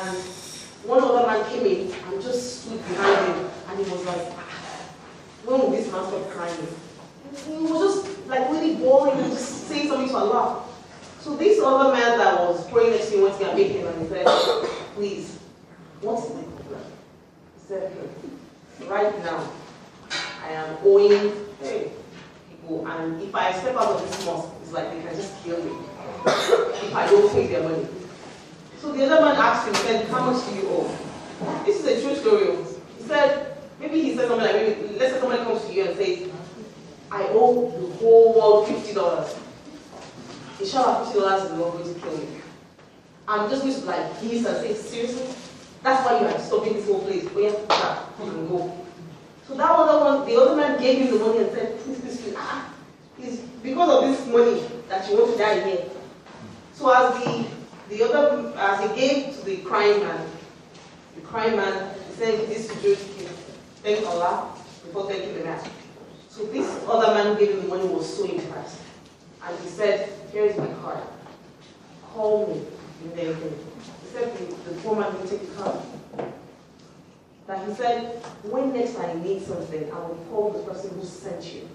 And one other man came in and just stood behind him, and he was like, when will this man stop crying? He was just like really bawling and just saying something to Allah. So this other man that was praying next to him went to meet him and he said, please, what is the problem? He said, right now, I am owing people, and if I step out of this mosque, it's like they can just kill me if I don't pay their money. So the other man asked him, said, how much do you owe? This is a true story. He said, maybe he said something like, maybe, let's say somebody comes to you and says, I owe the whole world $50. Inshallah, $50 is not going to kill me. I'm just going to like hiss and say, seriously? That's why you are stopping this whole place. Oh yeah, you can go. So that other one, the other man gave him the money and said, please, it's because of this money that you want to die here. So as he gave to the crying man, he said, this security kid, thank Allah before thanking the man. So this other man who gave him the money was so impressed. And he said, here is my card. Call me in anything. He said, the poor man will take the card. That he said, when next I need something, I will call the person who sent you.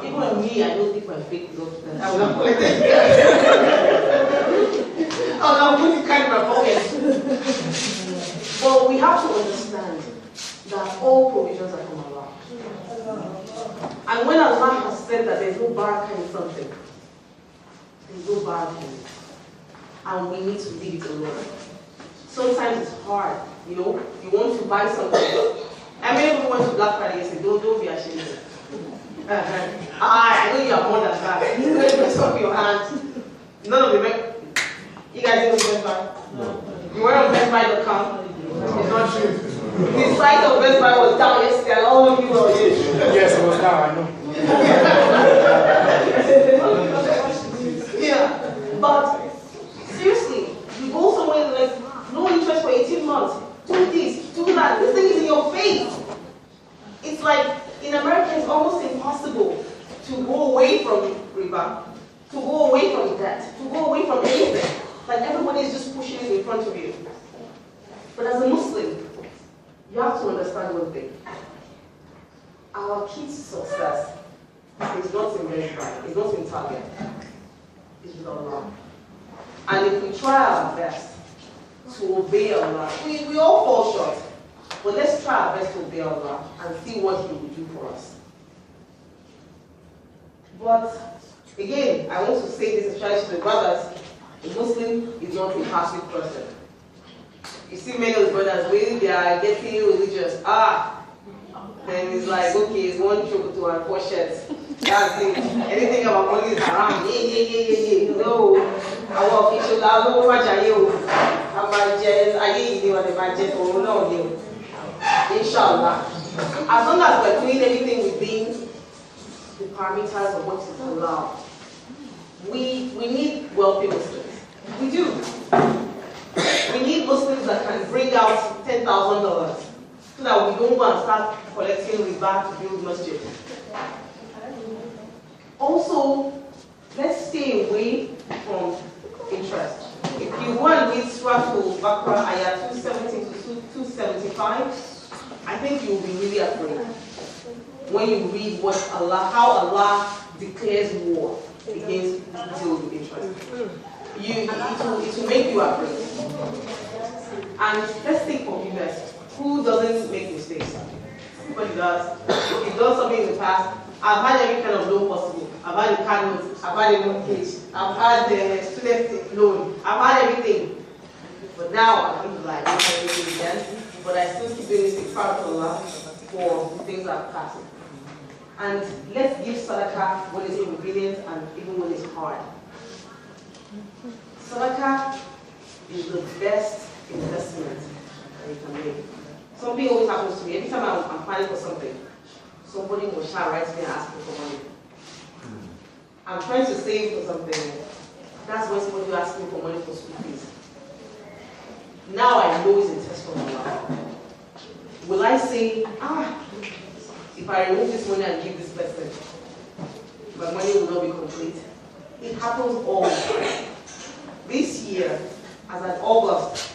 Even me, I don't think my faith is up to that. I will not put it I will not put it kind of my pocket. But we have to understand that all provisions are from Allah. And when Allah has said that there's no barakah in something, there's no barakah in it. And we need to leave it alone. Sometimes it's hard, you know, you want to buy something. I mean, if we went to Black Friday yesterday, don't be ashamed. I know you are more than that. You mess up your hands. None of the you guys didn't Best Buy? No. You were on BestBuy.com? It's not true. The site of Best Buy was down yesterday, and all of you were here. Yes, it was down, I know. Yeah, but seriously, you go somewhere like no interest for 18 months. Do this, do that. This thing is in your face. It's like in America, it's almost impossible to go away from riba, to go away from debt, to go away from anything. Like everybody is just pushing it in front of you. But as a Muslim, you have to understand one thing. Our key to success is not in Best it's not in Target, it's with Allah. And if we try our best to obey Allah, we all fall short. But let's try our best to obey Allah and see what He will do for us. But again, I want to say this especially to the brothers, a Muslim is not a passive person. You see many of the brothers, when they are getting religious, then it's like, okay, it's one chocolate and 4 shirts. That's it. Anything about money is haram. Yeah. No. Our official, I don't know what I do. I didn't know what I did. Oh, no. Inshallah. As long as we're doing everything within the parameters of what is allowed, we need wealthy Muslims. We do. We need Muslims that can bring out $10,000 so that we don't go and start collecting riba to build masjid. Also, let's stay away from interest. If you go and read Surah Al-Baqarah, ayah 270 to 275, I think you'll be really afraid when you read how Allah declares war against deal with interest. It will make you afraid. And let's think of you guys. Who doesn't make mistakes? Everybody does. If you've done something in the past, I've had every kind of loan possible. I've had a car note, I've had a mortgage, I've had the student loan, I've had everything. But now I don't like everything again. But I still keep doing this proud to Allah for the things I've passed. And let's give sadaqah when it's convenient and even when it's hard. Sadaqah is the best investment that you can make. Something always happens to me. Every time I'm planning for something, somebody will shout right to me and ask me for money. I'm trying to save for something. That's when somebody will ask me for money for school fees. Now I know it's a test from Allah. Will I say, if I remove this money and give this person, my money will not be complete? It happens all the time. This year, as an August,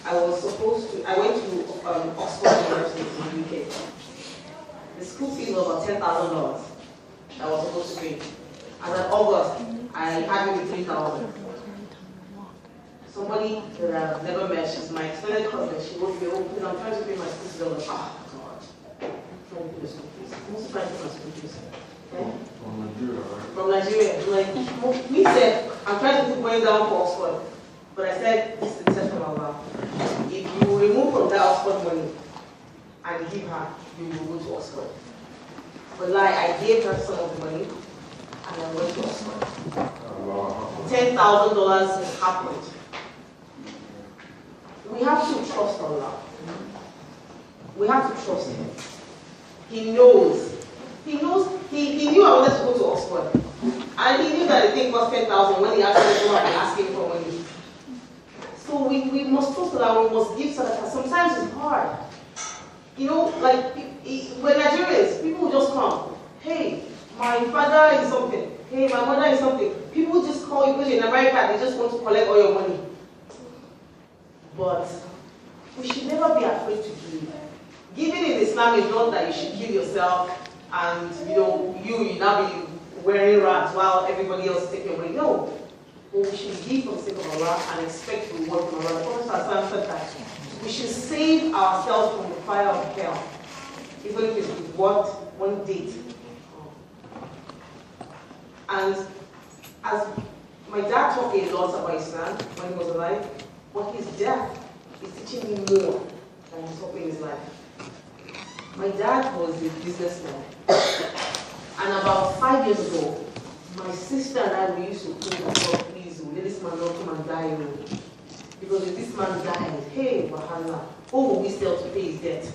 I went to Oxford University in the UK. The school fees was about $10,000 that I was supposed to pay. As an August, I had maybe 3,000. Somebody that I've never met, she's my extended cousin, she wrote me, oh, please, I'm trying to pay my school fees. I was like, oh, God. I'm trying to pay the school fees. I'm also trying to pay my school fees. Okay? From Nigeria, right? From Nigeria. Like, we said, I'm trying to put money down for Oxford. But I said, this is the test from Allah. If you remove from that Oxford money and give her, you will go to Oxford. But like, I gave her some of the money and I went to Oxford. $10,000 has happened. We have to trust Allah. We have to trust Him. He knows. He knew I wanted to go to Oxford. And he knew that the thing cost 10,000 when he actually came up and asking for money. So we must trust Allah, we must give sadaqah. Sometimes it's hard. You know, like, when Nigerians, people will just come. Hey, my father is something. Hey, my mother is something. People just call you, because in America, they just want to collect all your money. But we should never be afraid to give. Giving in Islam is not that you should kill yourself and, you now be wearing rags while everybody else is taking money. No. But we should give for the sake of Allah and expect reward from Allah. The Prophet said that we should save ourselves from the fire of hell, even if it's with one date. And as my dad taught me a lot about Islam when he was alive, but his death is teaching me more than he taught me in his life. My dad was a businessman. And about 5 years ago, my sister and I, we used to pray for God, please, let this man not come and die. Because if this man dies, hey, Wahala, who will we sell to pay his debt?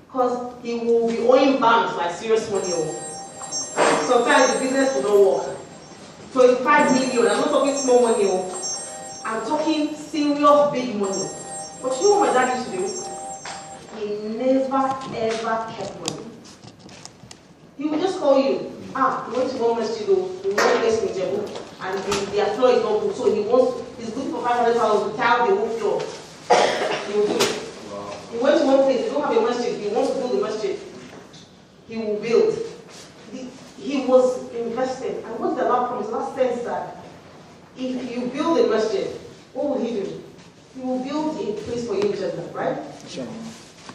Because he will be owing banks like serious money. Sometimes the business will not work. 25 million, I'm not talking small money. I'm talking serious big money. But you know what my dad used to do? He never ever kept money. He would just call you. He went to one masjid, he went place in Jebu, and their floor is not good, so he's good for 500,000 to tile the whole floor. He will do it. Wow. He went to one place, they don't have a masjid, he wants to build a masjid. He will build. He was investing. And what the Allah promised, Allah says that if you build a masjid, what will he do? He will build a place for you in Jannah, right? Sure.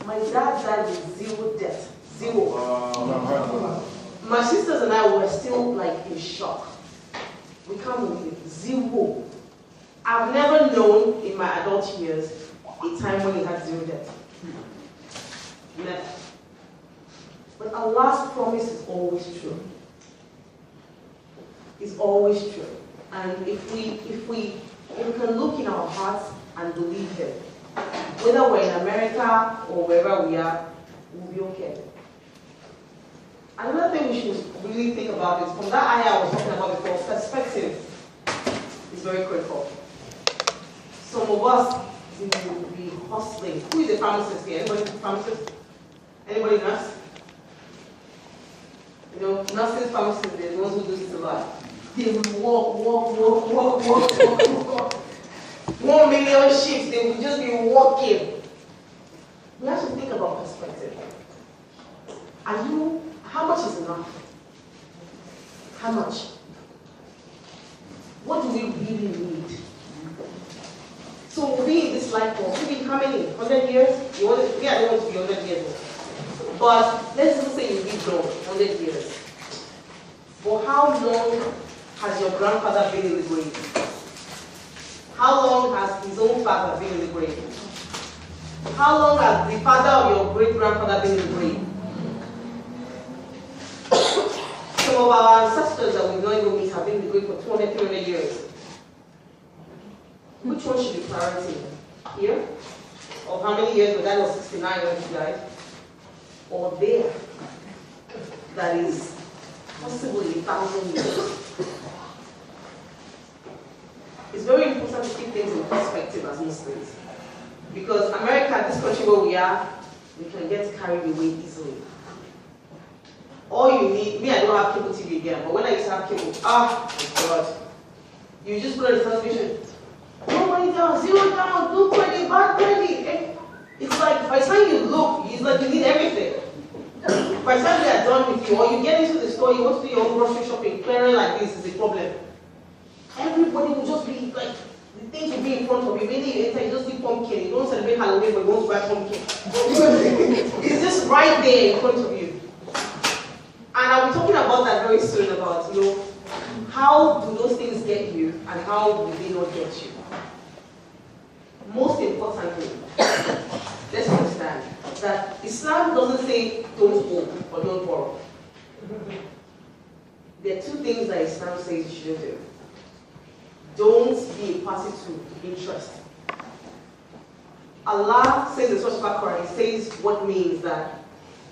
My dad died with zero debt. Zero. My sisters and I were still like in shock. We can't believe it. Zero. I've never known in my adult years a time when he had zero debt. Never. But Allah's promise is always true. It's always true. And if we can look in our hearts and believe Him, whether we're in America or wherever we are, we'll be okay. Another thing we should really think about is, from that ayah I was talking about before, perspective is very critical. Some of us will be hustling. Who is a pharmacist here? Anybody pharmacist? Anybody nurse? Nurses, pharmacists, they're the ones who do this a lot. They will walk. 1 million shifts, they will just be walking. We have to think about perspective. How much is enough? How much? What do we really need? So we'll be in this life for maybe how many? 100 years? I don't want to be 100 years old. But let's just say you live long, 100 years. For how long has your grandfather been in the grave? How long has his own father been in the grave? How long has the father of your great-grandfather been in the grave? Some of our ancestors that we don't even meet have been in the grave for 200, 300 years. Which one should be priority? Here? Or how many years? But that was 69 when he died. Or there? That is possibly 1,000 years. It's very important to keep things in perspective as Muslims. Because America, this country where we are, we can get carried away easily. All you need, I don't have cable TV again, but when I used to have cable, my God. You just put on the television, no money down, zero down, no credit, bad credit. It's like by the time you look, it's like you need everything. By the time they are done with you, or you get into the store, you want to do your own grocery shopping, clearing like this is a problem. Everybody will just be like, the things will be in front of you. Maybe you enter, you just see pumpkin. You don't celebrate Halloween, but you want to buy pumpkin. It's just right there in front of you. And I'll be talking about that very soon, about, how do those things get you and how do they not get you? Most importantly, let's understand that Islam doesn't say don't owe or don't borrow. There are two things that Islam says you shouldn't do. Don't be a party to interest. Allah says in Surah Al-Baqarah, He says what means that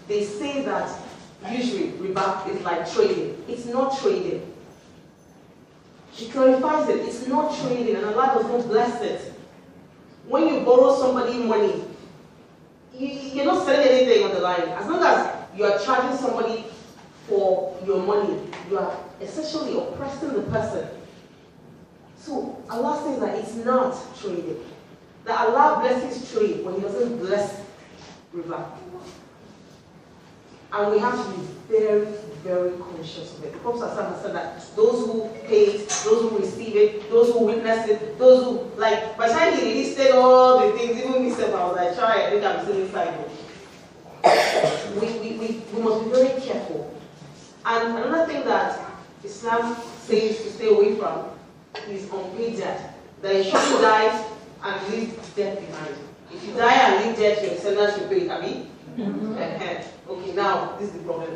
they say that usually riba is like trading. It's not trading. She clarifies it. It's not trading, and Allah does not bless it. When you borrow somebody money, you're not selling anything on the line. As long as you are charging somebody for your money, you are essentially oppressing the person. So Allah says that it's not trading. That Allah blesses trade when He doesn't bless riba. And we have to be very, very conscious of it. The Prophet has said that those who pay it, those who receive it, those who witness it, those who, like, by the time He listed all the things, even myself, I was like, try, I think I'm still inside. We must be very careful. And another thing that Islam says to stay away from is unpaid debt. That you shouldn't die and leave debt behind. If you die and leave debt, your descendants will pay it, Abi? Okay, now, this is the problem.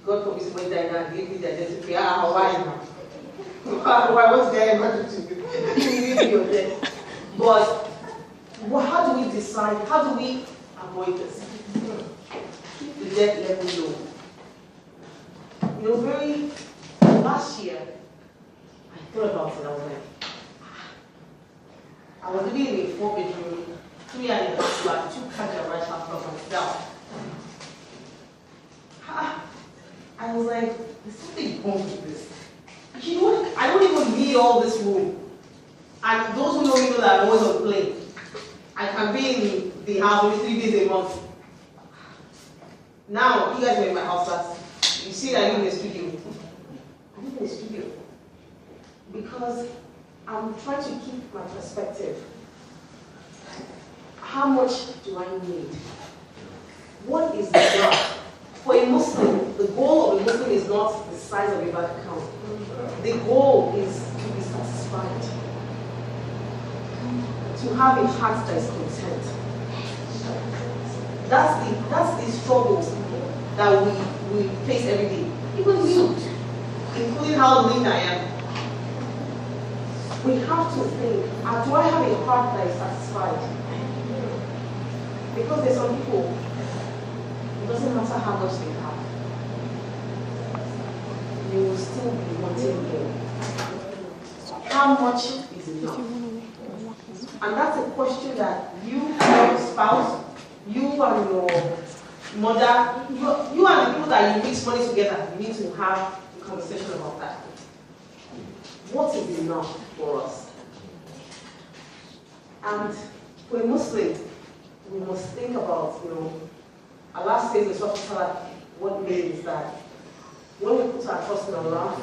God forbid somebody die now and leave me their debt to pay. Why now? Why? What's there emergency? You leave your debt. But how do we decide? How do we avoid this? Keep the debt level low. Last year, I thought about it. I was like, I was living in a 4-bedroom, 3 and a half flat, 2 cars and right half from myself. I was like, there's something wrong with this. I don't even need all this room. And those who know me know that I'm always on the plane. I can be in the house only 3 days a month. Now, you guys were in my house last. You see that I live in a studio. I live in a studio. Because I'm trying to keep my perspective. How much do I need? What is the goal? For a Muslim, the goal of a Muslim is not the size of your bank account. The goal is to be satisfied. To have a heart that is content. That's the struggle that we face every day. Even me, including how lean I am. We have to think, do I have a heart that is satisfied? Because there's some people, it doesn't matter how much they have, you will still be wanting more. How much is enough? And that's a question that you and your spouse, you and your mother, you and the people that you mix money together, you need to have a conversation about that. What is enough for us? And for a Muslim, we must think about, Allah says in Surah Al-Salat, what means that when we put our trust in Allah,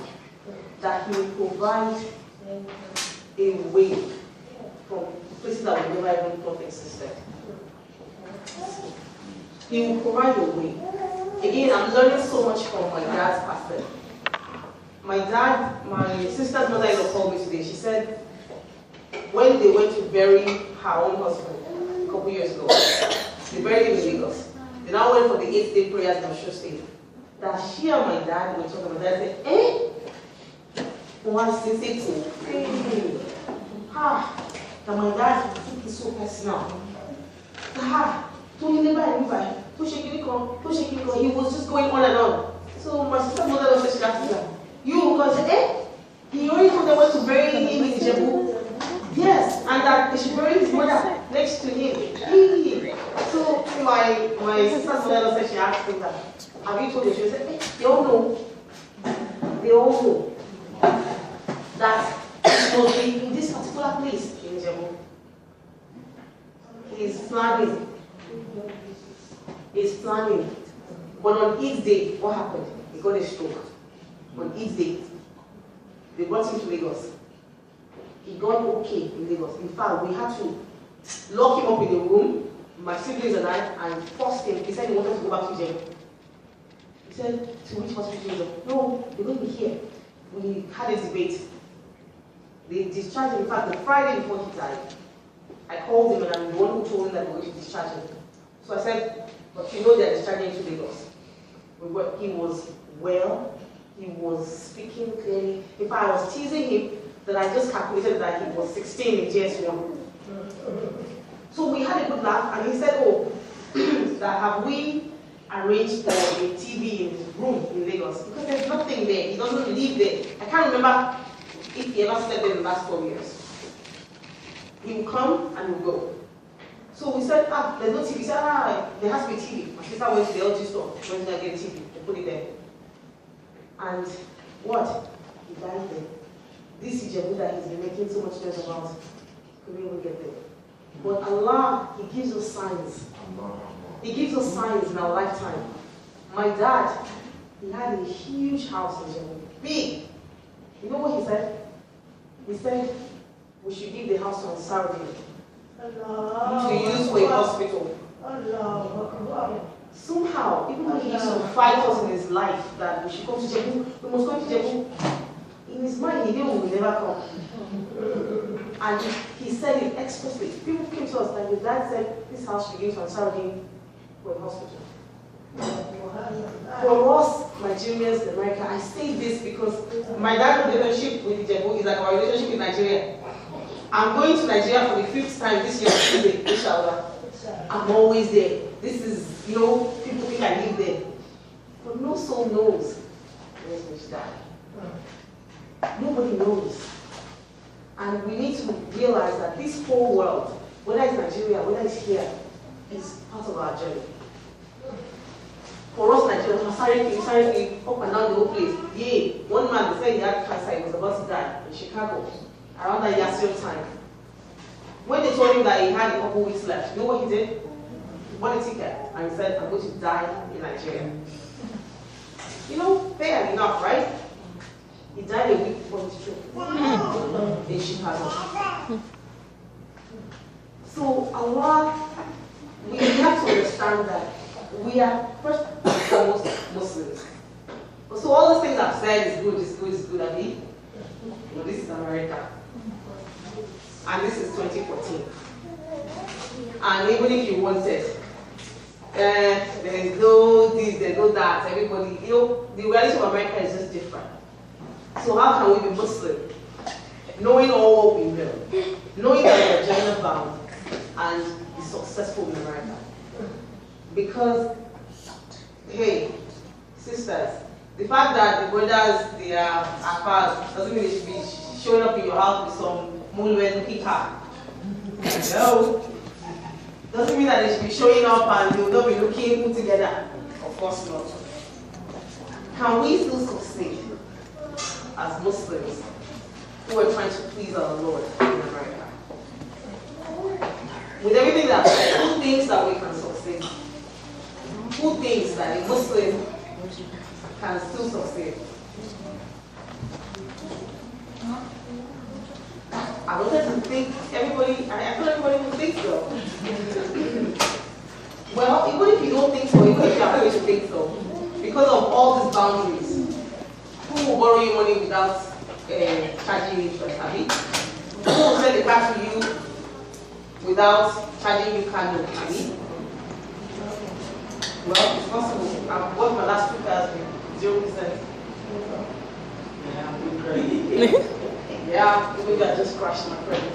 that He will provide a way from places that we never even thought existed. He will provide a way. Again, I'm learning so much from my dad's pastor. My sister's mother-in-law called me today. She said, when they went to bury her own husband a couple years ago, they buried him in Lagos. They now went for the 8th-day prayers in Osho State. That she and my dad were talking about that. I said, One since that my dad took it so personal. He was just going on and on. So my sister's mother was just asking, you because he already told them what to bury him in Jebu. Yes, and that they should bury his mother next to him. So my sister's mother said, she asked him that, have you told them? She said, they all know. They all know that it was in this particular planning. He's planning. But on each day, what happened? He got a stroke. On each day. They brought him to Lagos. He got okay in Lagos. In fact, we had to lock him up in a room, my siblings and I, and forced him. He said he wanted to go back to jail. He said, to which hospital? No, you're going to be here. We had a debate. They discharged him. In fact, the Friday before he died, I called him and I'm the one who told him that we were going to discharge him. So I said, but you know they're discharging him to Lagos. He was well. He was speaking clearly. In fact, I was teasing him that I just calculated that he was 16 in GS1. So we had a good laugh, and he said, oh, that have we arranged for a TV in his room in Lagos? Because there's nothing there. He doesn't live there. I can't remember if he ever slept there in the last 4 years. He will come and will go. So we said, there's no TV. He said, there has to be a TV. My sister went to the LG store, went to get a TV, they put it there. And what? He died there. This Ijebu that he's been making so much noise about, couldn't even get there. But Allah, He gives us signs. He gives us signs in our lifetime. My dad, he had a huge house in Ijebu. Big. You know what he said? He said, we should give the house to Saudi to use for a hospital. Somehow, even though he used to fight us in his life that we should come to Jebu, we must come to Jebu, in his mind he knew we would never come. And he said it explicitly. People came to us that your dad said this house should be used for Saudi for a hospital. For us, Nigerians in America, I say this because my dad's relationship with Ijebu is like our relationship with Nigeria. I'm going to Nigeria for the 5th time this year, Tuesday, inshallah. I'm always there. This is, people think I live there. But no soul knows where's my dad. Nobody knows. And we need to realize that this whole world, whether it's Nigeria, whether it's here, is part of our journey. For us, Nigerians, we're up and down the whole place. Yeah, one man said he had cancer, he was about to die in Chicago, around that Yasir time. When they told him that he had a couple weeks left, you know what he did? He bought a ticket and he said, I'm going to die in Nigeria. Fair enough, right? He died a week before his trip in Chicago. So Allah, we have to understand that we are first and foremost Muslims. So all the things I've said is good, Abi. This is America. And this is 2014. And even if you wanted, there is no this, there's no that, everybody, the reality of America is just different. So how can we be Muslim? Knowing all what we know, knowing that we are China bound and be successful in America. Because, hey, sisters, the fact that the brothers, they are Afars, doesn't mean they should be showing up in your house with some mulwe car. No. Doesn't mean that they should be showing up and they will not be looking put together. Of course not. Can we still succeed as Muslims who are trying to please our Lord in America? With everything that I've said, who thinks that we can succeed? Who thinks that a Muslim can still succeed? I wanted to think everybody, I thought everybody would think so. Well, even if you don't think so, even if you are going to think so, because of all these boundaries, who will borrow you money without charging you interest, Abby? Who will sell a car to you without charging you candle, Abby? Well, it's possible. I've bought my last 2 cars with 0%. Yeah, yeah, maybe I just crashed my credit.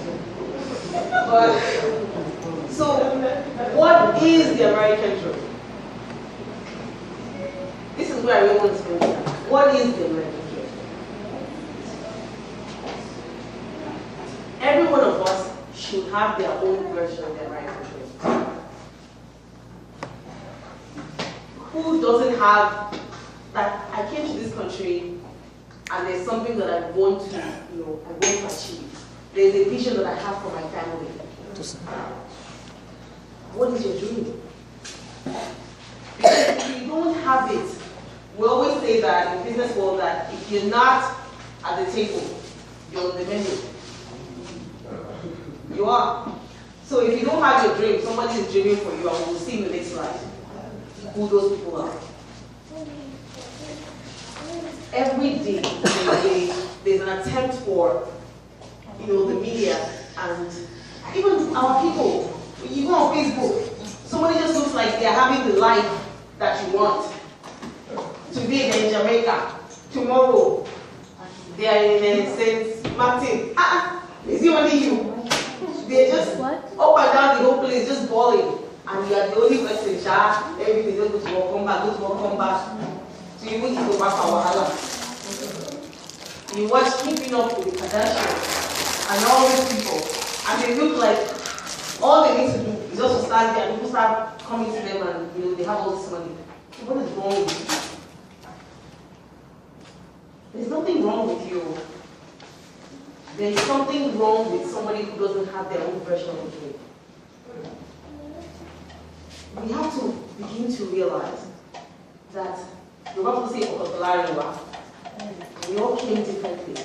But, so, what is the American dream? This is where I really want to go. What is the American dream? Every one of us should have their own version of the American dream. Who doesn't have that? I came to this country and there's something that I want to, I want to achieve. There's a vision that I have for my family. What is your dream? Because if you don't have it, we always say that in business world that if you're not at the table, you're on the menu. You are. So if you don't have your dream, somebody is dreaming for you, and we'll see in the next slide who those people are. Every day there's an attempt for, the media and even our people. You go on Facebook, somebody just looks like they're having the life that you want. Today they're in Jamaica, tomorrow they're in St. Martin. Is it only you? They're just up and down the whole place, just balling. And you are the only person in charge. Everything just go to work, come back, go to work, come back. So you won't go back for Wahala. You watch Keeping Up with the Kardashians and all these people, and they look like all they need to do is just to stand there and people start coming to them and they have all this money. What is wrong with you? There's nothing wrong with you. There's something wrong with somebody who doesn't have their own version of the dream. We have to begin to realize that we're about to say Okotolariwa. We all came differently.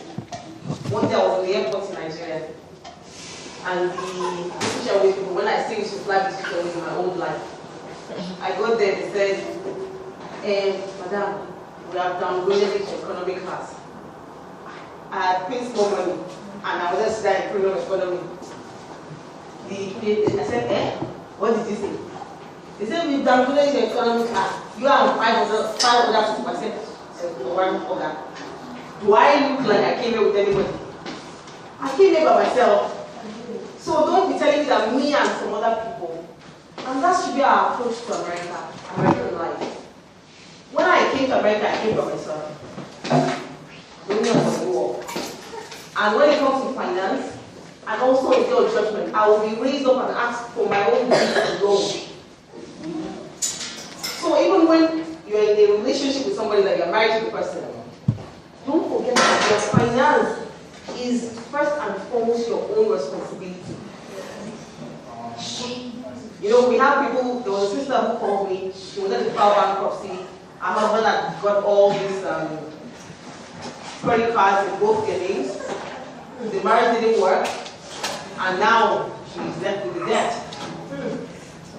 One day I was in the airport in Nigeria, and the teacher with people, when I say we should fly this teacher with my own life, I got there, they said, Madam, we have downgraded it to economic class. I had paid small money, and I was just there in premium economy. I said, what did you say? They said, we've downgraded to economic class. You are on 500% for one order. Do I look like I came here with anybody? I came here by myself. So don't be telling me that me and some other people. And that should be our approach to America, American life. When I came to America, I came by myself. And when it comes to finance, and also in your judgment, I will be raised up and asked for my own needs and loan. So even when you're in a relationship with somebody that you're married to the person, don't forget that your finance is first and foremost your own responsibility. We have people, there was a sister who called me, she wanted to file bankruptcy. Her husband had got all these credit cards in both their names. The marriage didn't work, and now she's left with the debt.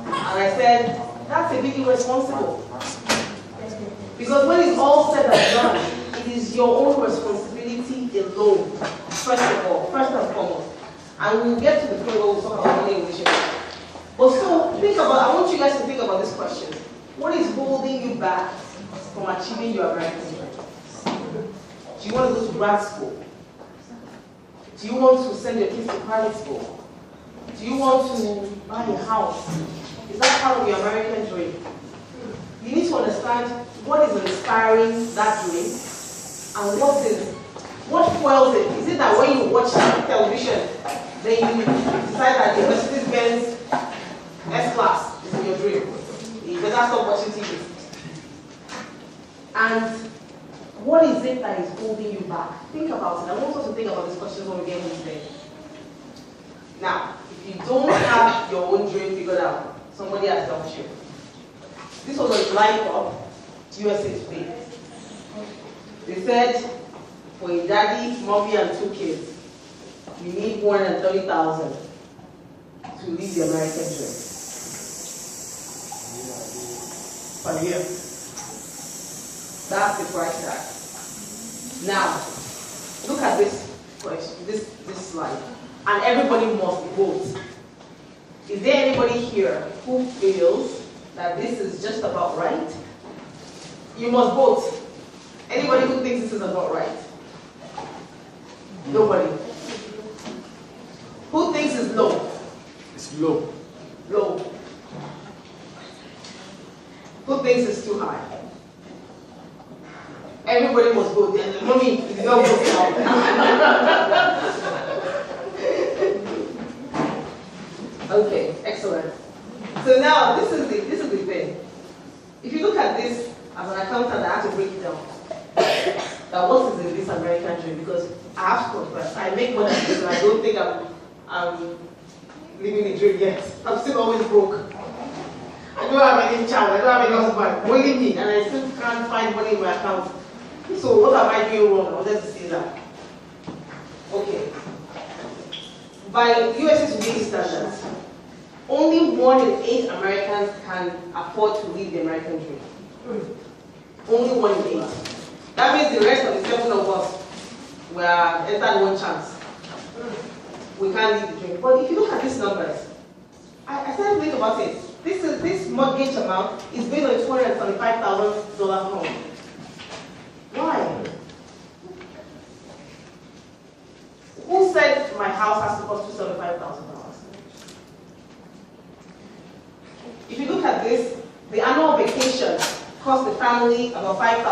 And I said, that's a bit irresponsible. Because when it's all said and done, it is your own responsibility alone, first of all, first and foremost. And we'll get to the point where we'll talk about money in relationship. But so, I want you guys to think about this question. What is holding you back from achieving your American dream? Do you want to go to grad school? Do you want to send your kids to private school? Do you want to buy a house? Is that part of your American dream? You need to understand what is inspiring that dream and what fuels it. Is it that when you watch television, then you decide that the Mercedes-Benz S-Class is in your dream? You better stop watching TV. And what is it that is holding you back? Think about it. I want us to think about these questions when we get home today. Now, if you don't have your own dream figured out, somebody has helped you. This was a July of USA Today. They said, for a daddy, mommy, and 2 kids, you need more than 30,000 to live the American dream. Per year. That's the price tag. Now, look at this question, this slide. And everybody must vote. Is there anybody here who feels that this is just about right? You must vote. Anybody who thinks this is about right? Nobody. Who thinks it's low? It's low. Low. Who thinks it's too high? Everybody must vote. Mommy, if you don't vote now. Okay, excellent. So now this is the thing. If you look at this as an accountant, I have to break it down. That what is in this American dream? Because I have to confess, I make money and I don't think I'm living the dream yet. I'm still always broke. don't have any child, I don't have any husband, only me, and I still can't find money in my account. So what am I doing wrong? I wanted to say that. Okay. By US's wage standards, only 1 in 8 Americans can afford to live the American dream. Only 1 in 8. That means the rest of the 7 of us were entered one chance. We can't live the dream. But if you look at these numbers, I started to think about it. This mortgage amount is based on a $225,000 home. Why? Who said my house has to cost $275,000? If you look at this, the annual vacation cost the family about $5,000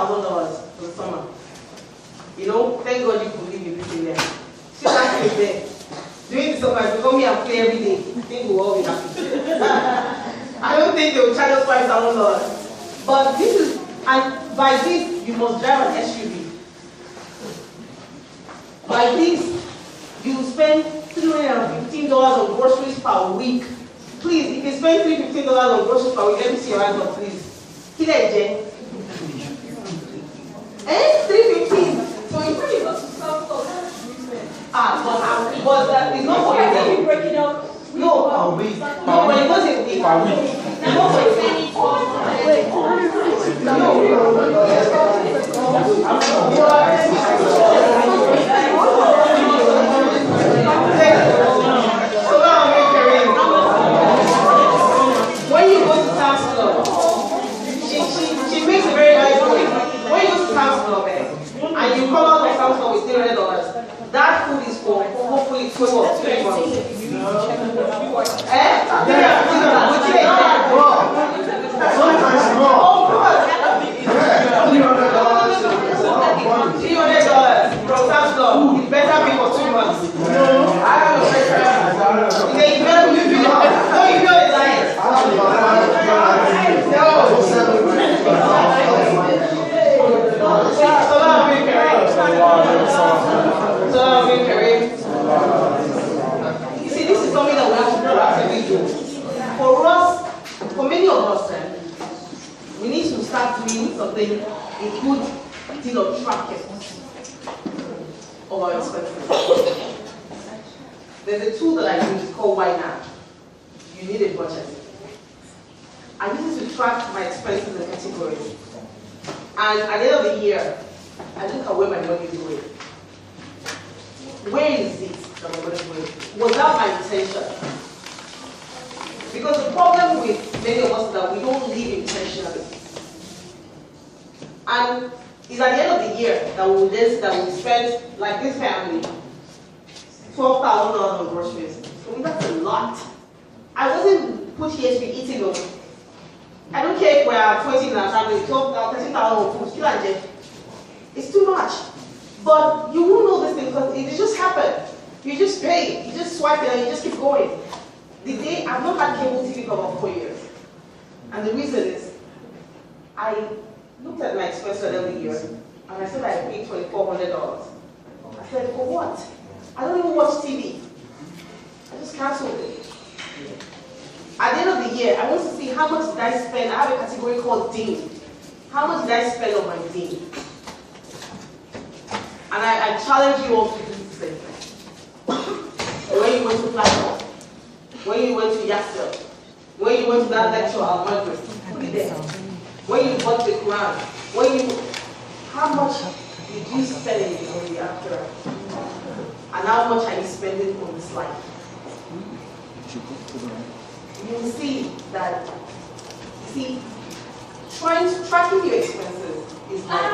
for the summer. You know, thank God you could live in this area. Still actually there. During the summer, if you come here and play every day, I think we'll all be happy. I don't think they will charge us $5,000. But this is, and by this, you must drive an SUV. By this, you spend $315 on groceries per week. Please, if you spend $315 on groceries per week, let me see your hands up, please. Kile Jen. $315. So if you go to South Korea, but that is not for you you. break it up. No, Per week. no, but it wasn't week. Per week. No, but when you go to Sam's Club, she makes a very nice point. When you go to Sam's Club, and you come out of Sam's Club with $300, that food is for hopefully 12 or 3 months. $300 from Sam's Club. It better be for 2 months. I have a question. You better believe it. No, you know it's lying. You see, this is something that we have to proactively do. For us, for many of us, we need to start doing something, a good deal of tracking of our expenses. There's a tool that I use, it's called Why Now. You need a budget. I use it to track my expenses in categories. And at the end of the year, I look at where my money is going. Where is it that my money is going? Was that my intention? Because the problem with many of us is that we don't live intentionally. And it's at the end of the year that we will then that we spend, like this family, $12,000 on groceries. So that's a lot. I wasn't put here to be eating them. I don't care if we are 20 in our family, 13,000 on food, still and it's too much. But you won't know this thing because it just happened. You just pay, you just swipe it and you just keep going. The day I've not had cable TV for about 4 years. And the reason is, I looked at my expenses every year and I said I paid $2,400. I said, for what? I don't even watch TV. I just canceled it. At the end of the year, I want to see how much did I spend. I have a category called Dean. How much did I spend on my Dean? And I challenge you all to do the same thing. When you went to platform, when you went to Yasser, when you went to that lecture at Madrid, put it there. When you bought the Quran, how much did you spend on the after? And how much are you spending on this life? You will see that, tracking your expenses is like,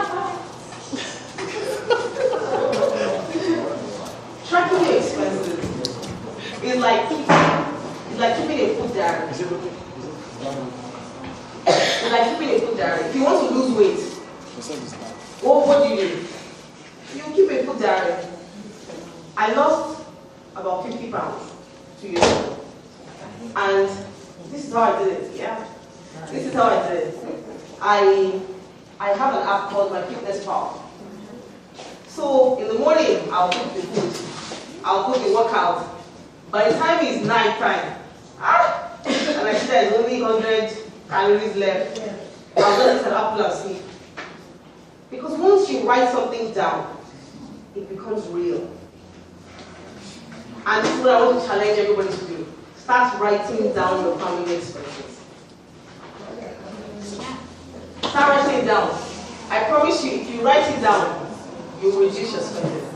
tracking your expenses is like keeping a food diary. It's like keeping a food diary. If you want to lose weight, what do you do? You keep a food diary. I lost about 50 pounds 2 years ago. And this is how I did it, yeah? This is how I did it. I have an app called My Fitness Pal. So in the morning, I'll cook the food. I'll cook the workout. By the time it's night time, and I see that it's only 100 calories left. I'll just eat an apple and sleep. Because once you write something down, it becomes real. And this is what I want to challenge everybody to do. Start writing down your family expenses. Start writing it down. I promise you, if you write it down, you will reduce your spending.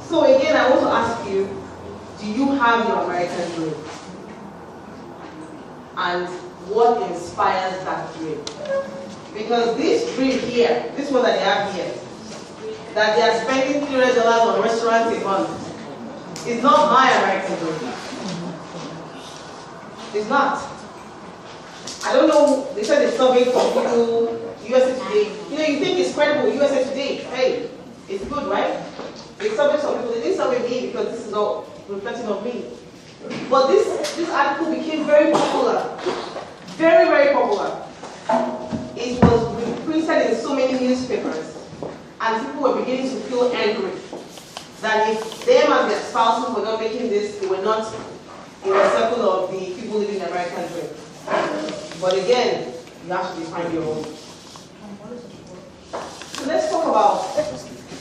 So again, I want to ask you, do you have your American dream? And what inspires that dream? Because this dream here, this one that they have here, that they are spending $300 on restaurants a month, is not my American dream. It's not. I don't know, they said it's survey for people, USA Today. You know, you think it's credible, USA Today, hey, it's good, right? They surveyed some people, they didn't survey me because this is not reflecting on me. But this article became very popular. Very, very popular. It was reprinted in so many newspapers. And people were beginning to feel angry that if them and their spouses were not making this, they were not in the circle of the people living the American dream. But again, you have to define your own. So let's talk about,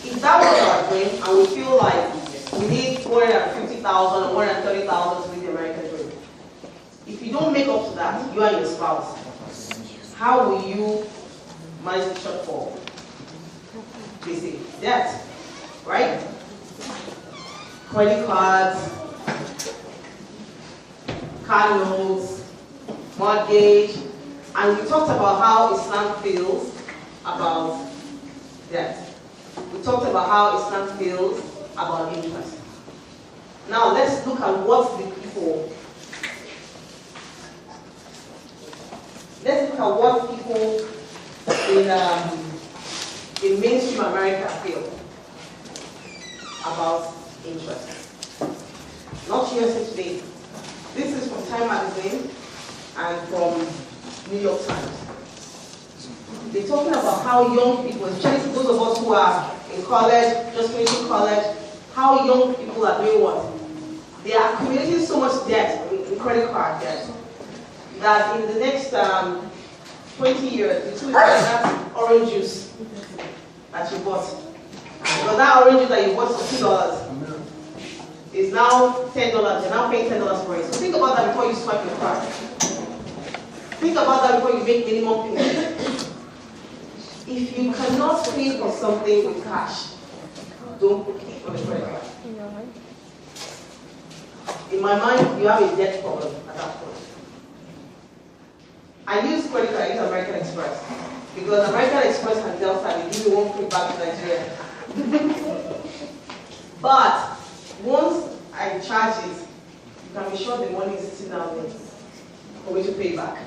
if that was our dream, and we feel like we need 450,000 or 130,000 to live the American dream. If you don't make up to that, you and your spouse, how will you manage the shortfall? Basic debt, right? Credit cards, car loans, mortgage, and we talked about how Islam feels about debt. We talked about how Islam feels about interest. Now let's look at what the people, in mainstream America feel about interest. Not USA Today. This is from Time Magazine and from New York Times. They're talking about how young people, especially those of us who are in college, just finishing college, how young people are doing what? They are accumulating so much debt, in credit card debt, that in the next 20 years, you will have that orange juice that you bought. Because that orange juice that you bought for $2 is now $10. You're now paying $10 for it. So think about that before you swipe your card. Think about that before you make minimum payment. If you cannot pay for something with cash, don't put it on the credit card. In my mind, you have a debt problem at that point. I use credit card, I use American Express. Because American Express and Delta, they give me one free back to Nigeria. But once I charge it, you can be sure the money is sitting down there for me to pay back.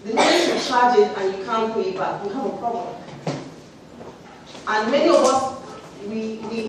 The moment you charge it and you can't pay it back, you have a problem. And many of us, we